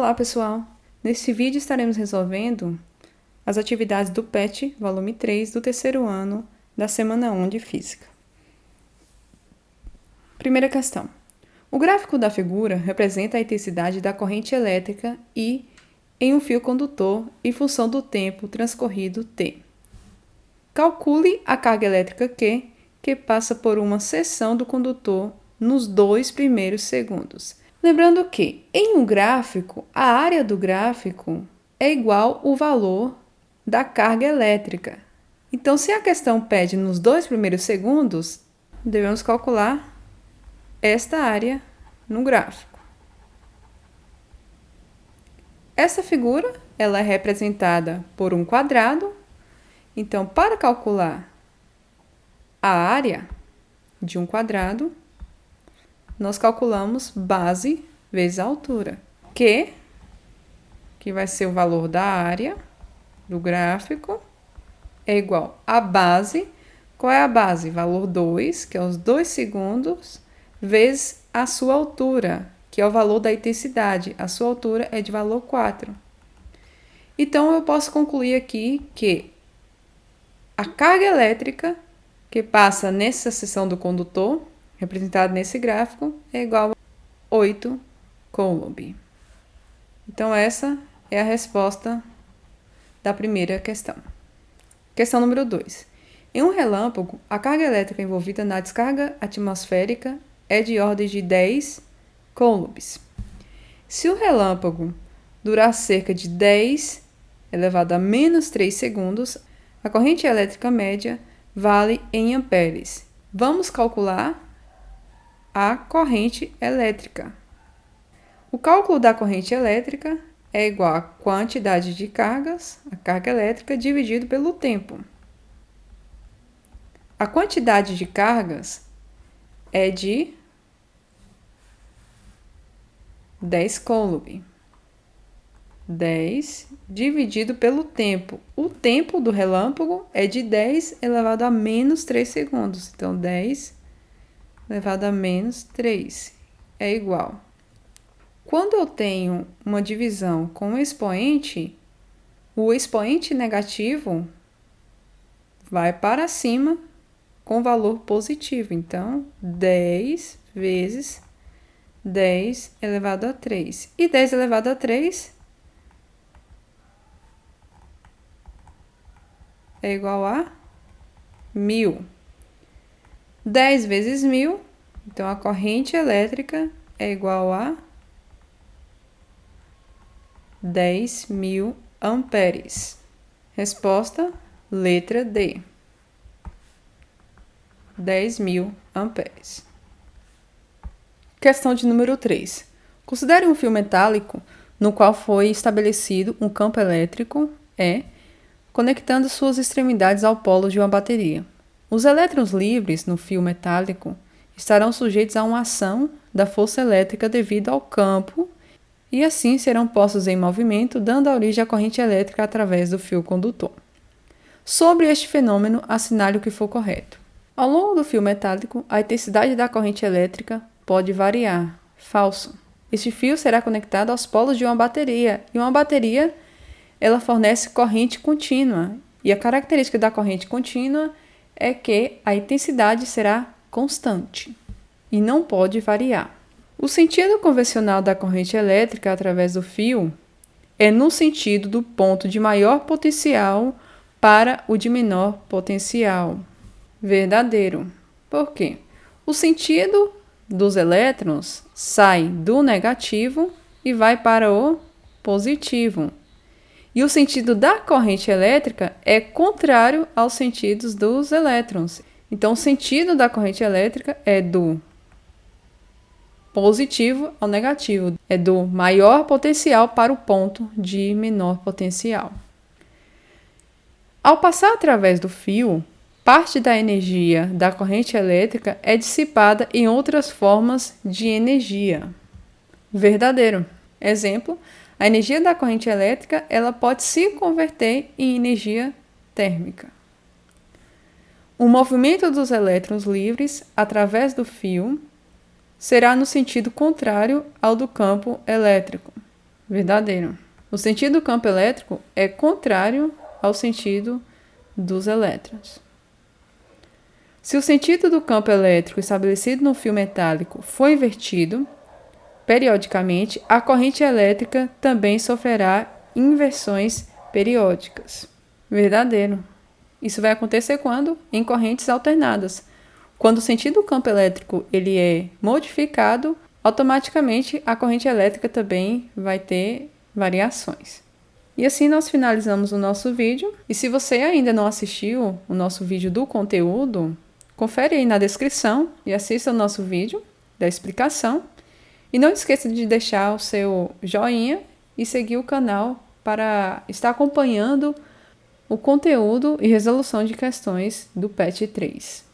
Olá, pessoal! Nesse vídeo estaremos resolvendo as atividades do PET, volume 3, do terceiro ano, da semana 1 de Física. Primeira questão. O gráfico da figura representa a intensidade da corrente elétrica I em um fio condutor em função do tempo transcorrido T. Calcule a carga elétrica Q, que passa por uma seção do condutor nos 2 primeiros segundos. Lembrando que, em um gráfico, a área do gráfico é igual ao valor da carga elétrica. Então, se a questão pede nos 2 primeiros segundos, devemos calcular esta área no gráfico. Essa figura ela é representada por um quadrado. Então, para calcular a área de um quadrado, nós calculamos base vezes a altura, que vai ser o valor da área do gráfico, é igual a base. Qual é a base? Valor 2, que é os 2 segundos, vezes a sua altura, que é o valor da intensidade. A sua altura é de valor 4. Então, eu posso concluir aqui que a carga elétrica que passa nessa seção do condutor, representada nesse gráfico, é igual a 8 Coulomb. Então, essa é a resposta da primeira questão. Questão número 2. Em um relâmpago, a carga elétrica envolvida na descarga atmosférica é de ordem de 10 coulombs. Se o relâmpago durar cerca de 10 elevado a menos 3 segundos, a corrente elétrica média vale em amperes. Vamos calcular a corrente elétrica. O cálculo da corrente elétrica é igual à quantidade de cargas, a carga elétrica, dividido pelo tempo. A quantidade de cargas é de 10 Coulomb. 10 dividido pelo tempo. O tempo do relâmpago é de 10 elevado a menos 3 segundos. Então, 10 elevado a menos 3 é igual. Quando eu tenho uma divisão com um expoente, o expoente negativo vai para cima com valor positivo. Então, 10 vezes 10 elevado a 3. E 10 elevado a 3 é igual a 1000. 10 vezes 1000, então a corrente elétrica é igual a 10.000 amperes. Resposta, letra D. 10.000 amperes. Questão de número 3. Considere um fio metálico no qual foi estabelecido um campo elétrico E, conectando suas extremidades ao polo de uma bateria. Os elétrons livres no fio metálico estarão sujeitos a uma ação da força elétrica devido ao campo e assim serão postos em movimento, dando origem à corrente elétrica através do fio condutor. Sobre este fenômeno, assinale o que for correto. Ao longo do fio metálico, a intensidade da corrente elétrica pode variar. Falso. Este fio será conectado aos polos de uma bateria, e uma bateria ela fornece corrente contínua, e a característica da corrente contínua é que a intensidade será constante e não pode variar. O sentido convencional da corrente elétrica através do fio é no sentido do ponto de maior potencial para o de menor potencial. Verdadeiro. Por quê? O sentido dos elétrons sai do negativo e vai para o positivo. E o sentido da corrente elétrica é contrário aos sentidos dos elétrons. Então, o sentido da corrente elétrica é do positivo ao negativo. É do maior potencial para o ponto de menor potencial. Ao passar através do fio, parte da energia da corrente elétrica é dissipada em outras formas de energia. Verdadeiro. Exemplo, a energia da corrente elétrica ela pode se converter em energia térmica. O movimento dos elétrons livres através do fio será no sentido contrário ao do campo elétrico. Verdadeiro. O sentido do campo elétrico é contrário ao sentido dos elétrons. Se o sentido do campo elétrico estabelecido no fio metálico for invertido, periodicamente, a corrente elétrica também sofrerá inversões periódicas. Verdadeiro. Isso vai acontecer quando? Em correntes alternadas. Quando o sentido do campo elétrico ele é modificado, automaticamente a corrente elétrica também vai ter variações. E assim nós finalizamos o nosso vídeo. E se você ainda não assistiu o nosso vídeo do conteúdo, confere aí na descrição e assista o nosso vídeo da explicação. E não esqueça de deixar o seu joinha e seguir o canal para estar acompanhando o conteúdo e resolução de questões do PET 3.